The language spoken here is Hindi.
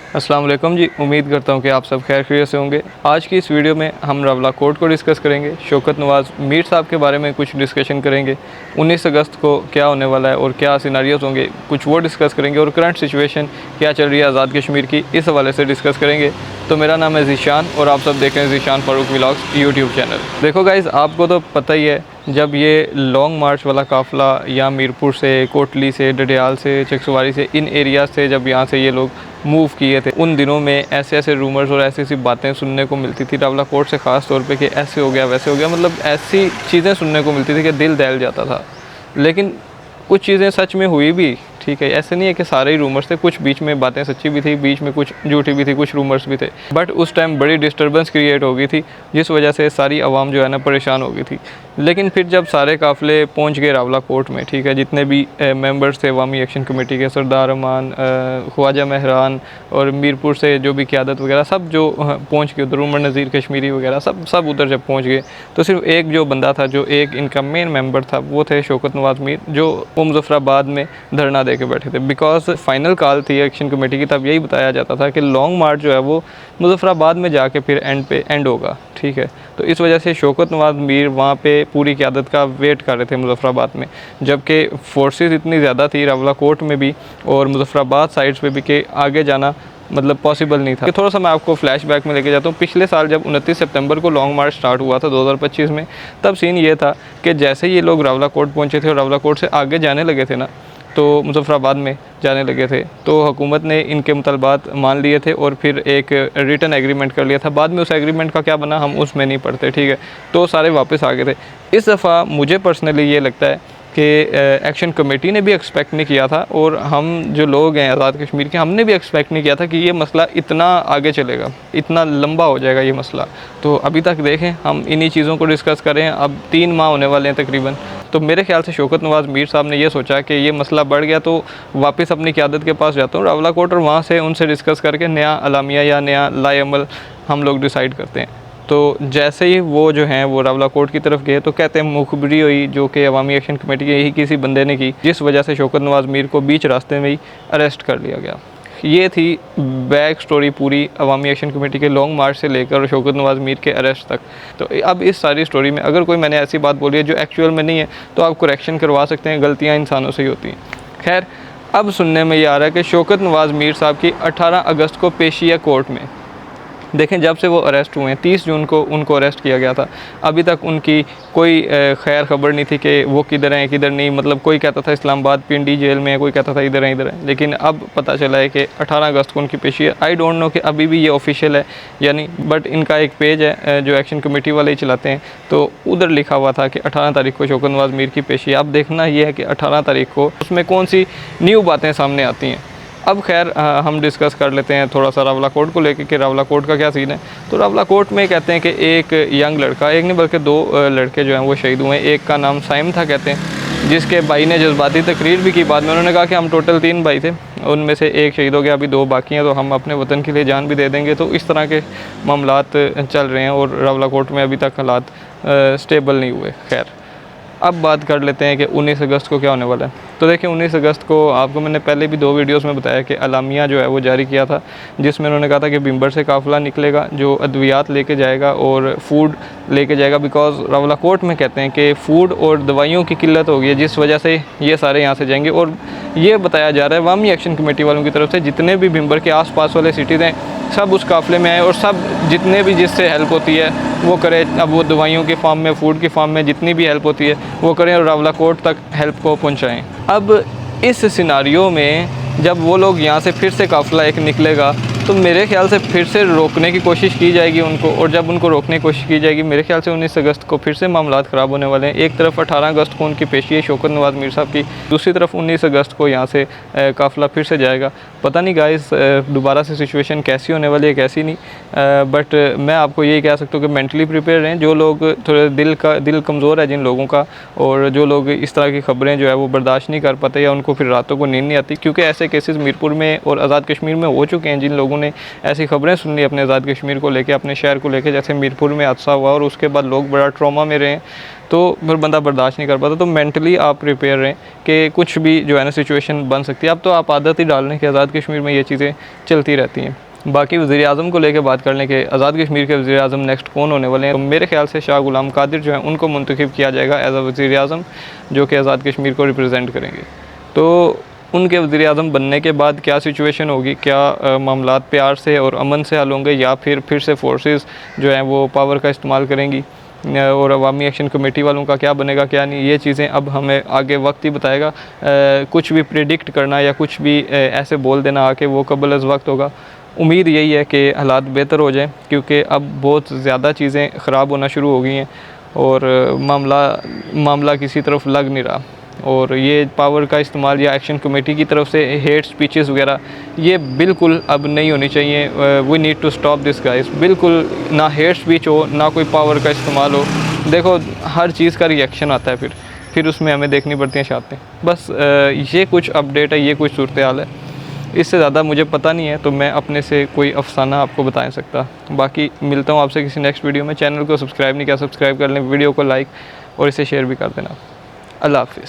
अस्सलाम वालेकुम जी। उम्मीद करता हूँ कि आप सब खैर खैरियत से होंगे। आज की इस वीडियो में हम रवला कोर्ट को डिस्कस करेंगे। शौकत नवाज़ मीर साहब के बारे में कुछ डिस्कशन करेंगे। 19 अगस्त को क्या होने वाला है और क्या सिनारियोज़ होंगे, कुछ वो डिस्कस करेंगे। और करंट सिचुएशन क्या चल रही है आज़ाद कश्मीर की, इस हवाले से डिस्कस करेंगे। तो मेरा नाम है ज़ीशान और आप सब देख रहे हैं Zeeshan Farooq vlogs YouTube channel. देखो गाइज़, आपको तो पता ही है, जब ये लॉन्ग मार्च वाला काफ़िला या मीरपुर से, कोटली से, डडियाल से, चकसवारी से, इन एरियाज़ से जब यहाँ से ये लोग मूव किए थे, उन दिनों में ऐसे ऐसे रूमर्स और ऐसी ऐसी बातें सुनने को मिलती थी रवला कोर्ट से ख़ास तौर पे कि ऐसे हो गया वैसे हो गया, मतलब ऐसी चीज़ें सुनने को मिलती थी कि दिल दहल जाता था। लेकिन कुछ चीज़ें सच में हुई भी, ठीक है। ऐसे नहीं है कि सारे ही रूमर्स थे, कुछ बीच में बातें सच्ची भी थी, बीच में कुछ झूठी भी थी, कुछ रूमर्स भी थे। बट उस टाइम बड़ी डिस्टर्बेंस क्रिएट हो गई थी, जिस वजह से सारी आवाम जो है ना परेशान हो गई थी। लेकिन फिर जब सारे काफ़िले पहुंच गए रवला कोर्ट में, ठीक है, जितने भी मेंबर्स थे अवामी एक्शन कमेटी के, सरदार अमान, ख्वाजा महरान और मीरपुर से जो भी क़यादत वगैरह सब जो पहुँच गए उधर, उमर नज़ीर कश्मीरी वगैरह सब उधर जब पहुँच गए, तो सिर्फ एक जो बंदा था, जो एक इनका मेन मेंबर था, वो थे शौकत नवाज़ मीर, जो मुज़फ़्फ़राबाद में धरना दे के बैठे थे। बिकॉज फाइनल कॉल थी एक्शन कमेटी की, तब यही बताया जाता था कि लॉन्ग मार्च जो है वो मुज़फ़्फ़राबाद में जाके फिर एंड होगा, ठीक है। तो इस वजह से शौकत नवाज़ मीर वहाँ पे पूरी क़यादत का वेट कर रहे थे मुज़फ़्फ़राबाद में, जबकि फोर्सेस इतनी ज़्यादा थी रवला कोर्ट में भी और मुज़फ़्फ़राबाद साइड्स पे भी कि आगे जाना मतलब पॉसिबल नहीं था। कि थोड़ा सा मैं आपको फ्लैशबैक में लेके जाता हूँ। पिछले साल जब 29 सितंबर को लॉन्ग मार्च स्टार्ट हुआ था 2025 में, तब सीन ये था कि जैसे ये लोग रवला कोर्ट पहुँचे थे और रवला कोर्ट से आगे जाने लगे थे ना, तो मुज़फ़्फ़राबाद में जाने लगे थे, तो हुकूमत ने इनके मुतालबात मान लिए थे और फिर एक रिटन एग्रीमेंट कर लिया था। बाद में उस एग्रीमेंट का क्या बना हम उसमें नहीं पढ़ते, ठीक है। तो सारे वापस आ गए थे। इस दफ़ा मुझे पर्सनली ये लगता है कि एक्शन कमेटी ने भी एक्सपेक्ट नहीं किया था, और हम जो लोग हैं आज़ाद कश्मीर के, हमने भी एक्सपेक्ट नहीं किया था कि ये मसला इतना आगे चलेगा, इतना लंबा हो जाएगा ये मसला। तो अभी तक देखें, हम इन्हीं चीज़ों को डिस्कस करें। अब 3 माह होने वाले हैं तकरीबन। तो मेरे ख्याल से शौकत नवाज़ मीर साहब ने ये सोचा कि ये मसला बढ़ गया तो वापस अपनी क़यादत के पास जाता हूँ रवला कोर्ट, और वहाँ से उनसे डिस्कस करके नया अलामिया या नया लाएअमल हम लोग डिसाइड करते हैं। तो जैसे ही वो जो हैं वो रवला कोर्ट की तरफ गए, तो कहते हैं मुखबरी हुई जो कि अवामी एक्शन कमेटी के यही किसी बंदे ने की, जिस वजह से शौकत नवाज़ मीर को बीच रास्ते में ही अरेस्ट कर लिया गया। ये थी बैक स्टोरी पूरी अवामी एक्शन कमेटी के लॉन्ग मार्च से लेकर शौकत नवाज़ मीर के अरेस्ट तक। तो अब इस सारी स्टोरी में अगर कोई मैंने ऐसी बात बोली है जो एक्चुअल में नहीं है, तो आप करेक्शन करवा सकते हैं, गलतियाँ इंसानों से ही होती हैं। खैर, अब सुनने में ये आ रहा है कि शौकत नवाज़ मीर साहब की 18 अगस्त को पेशी है कोर्ट में। देखें, जब से वो अरेस्ट हुए हैं, 30 जून को उनको अरेस्ट किया गया था, अभी तक उनकी कोई खैर खबर नहीं थी कि वो किधर हैं किधर नहीं। मतलब कोई कहता था इस्लामाबाद पिंडी जेल में है, कोई कहता था इधर है। लेकिन अब पता चला है कि 18 अगस्त को उनकी पेशी है। आई डोंट नो कि अभी भी ये ऑफिशियल है या नहीं, बट इनका एक पेज है जो एक्शन कमेटी वाले ही चलाते हैं, तो उधर लिखा हुआ था कि 18 तारीख को शौकत नवाज़ मीर की पेशी है। अब देखना ये है कि 18 तारीख को उसमें कौन सी न्यू बातें सामने आती हैं। अब खैर हम डिस्कस कर लेते हैं थोड़ा सा रवला कोर्ट को लेकर कि रवला कोर्ट का क्या सीन है। तो रवला कोर्ट में कहते हैं कि एक यंग लड़का, एक नहीं बल्कि 2 लड़के जो हैं वो शहीद हुए हैं। एक का नाम साइम था कहते हैं, जिसके भाई ने जज्बाती तकरीर भी की। बाद में उन्होंने कहा कि हम टोटल 3 भाई थे, उनमें से एक शहीद हो गया, अभी 2 बाकी हैं, तो हम अपने वतन के लिए जान भी दे देंगे। तो इस तरह के मामलात चल रहे हैं और रवला कोर्ट में अभी तक हालात स्टेबल नहीं हुए। खैर, अब बात कर लेते हैं कि 19 अगस्त को क्या होने वाला है। तो देखिए, 19 अगस्त को आपको मैंने पहले भी 2 वीडियोस में बताया कि अलामिया जो है वो जारी किया था, जिसमें उन्होंने कहा था कि बिम्बर से काफ़िला निकलेगा जो अद्वियात लेके जाएगा और फूड लेके जाएगा। बिकॉज़ रवला कोर्ट में कहते हैं कि फ़ूड और दवाइयों की किल्लत हो गई है, जिस वजह से ये सारे यहाँ से जाएंगे। और ये बताया जा रहा है अवामी एक्शन कमेटी वालों की तरफ से, जितने भी बिम्बर के आस-पास वाले सिटीज़ हैं सब उस काफ़िले में आए और सब जितने भी जिससे हेल्प होती है वो करे। अब वो दवाइयों के फार्म में, फूड की फार्म में जितनी भी हेल्प होती है वो करें और रवला कोर्ट तक हेल्प को पहुंचाएं। अब इस सिनारियो में जब वो लोग यहाँ से फिर से काफ़िला एक निकलेगा, तो मेरे ख्याल से फिर से रोकने की कोशिश की जाएगी उनको, और जब उनको रोकने की कोशिश की जाएगी, मेरे ख्याल से 19 अगस्त को फिर से मामलात ख़राब होने वाले हैं। एक तरफ 18 अगस्त को उनकी पेशी है शौकत नवाज़ मीर साहब की, दूसरी तरफ 19 अगस्त को यहाँ से काफ़िला फिर से जाएगा। पता नहीं गाइस दोबारा से सिचुएशन कैसी होने वाली है कैसी नहीं, बट मैं आपको यही कह सकता हूँ कि मेंटली प्रिपेयर रहें। जो लोग थोड़े दिल कमज़ोर है जिन लोगों का, और जो लोग इस तरह की ख़बरें जो है वो बर्दाश्त नहीं कर पाते या उनको फिर रातों को नींद नहीं आती, क्योंकि ऐसे केसेस मीरपुर में और आज़ाद कश्मीर में हो चुके हैं जिन लोगों ने ऐसी खबरें सुन ली अपने आज़ाद कश्मीर को लेके, अपने शहर को लेके, जैसे मीरपुर में हादसा हुआ और उसके बाद लोग बड़ा ट्रॉमा में रहे, तो फिर बंदा बर्दाश्त नहीं कर पाता। तो मेंटली आप प्रिपेयर रहें कि कुछ भी जो है ना सिचुएशन बन सकती है। अब तो आप आदत ही डाल लें कि आज़ाद कश्मीर में ये चीज़ें चलती रहती हैं। बाकी वज़ीर-ए-आज़म को लेके बात कर लें कि आज़ाद कश्मीर के वज़ीर-ए-आज़म नेक्स्ट कौन होने वाले हैं, तो मेरे ख्याल से शाह गुलाम कादिर जो हैं उनको मुंतखब किया जाएगा एज़ अ वज़ीर-ए-आज़म, जो कि आज़ाद कश्मीर को रिप्रेजेंट करेंगे। तो उनके वज़ीर-ए-आज़म बनने के बाद क्या सिचुएशन होगी, क्या मामलात प्यार से और अमन से हल होंगे, या फिर से फोर्सेस जो हैं वो पावर का इस्तेमाल करेंगी, और अवामी एक्शन कमेटी वालों का क्या बनेगा क्या नहीं, ये चीज़ें अब हमें आगे वक्त ही बताएगा। कुछ भी प्रेडिक्ट करना या कुछ भी ऐसे बोल देना आके वो कबल अज़ वक्त होगा। उम्मीद यही है कि हालात बेहतर हो जाएं, क्योंकि अब बहुत ज़्यादा चीज़ें ख़राब होना शुरू हो गई हैं और मामला किसी तरफ लग नहीं रहा। और ये पावर का इस्तेमाल या एक्शन कमेटी की तरफ से हेट स्पीचेस वगैरह ये बिल्कुल अब नहीं होनी चाहिए। We need to stop this guys. बिल्कुल ना हेट स्पीच हो, ना कोई पावर का इस्तेमाल हो। देखो हर चीज़ का रिएक्शन आता है, फिर उसमें हमें देखनी पड़ती हैं शातें। बस ये कुछ अपडेट है, ये कुछ सूरत हाल है। इससे ज़्यादा मुझे पता नहीं है, तो मैं अपने से कोई अफसाना आपको बता नहीं सकता। बाकी मिलता हूँ आपसे किसी नेक्स्ट वीडियो में। चैनल को सब्सक्राइब नहीं किया, सब्सक्राइब कर लें, वीडियो को लाइक और इसे शेयर भी कर देना। अल्लाह हाफ़िज़।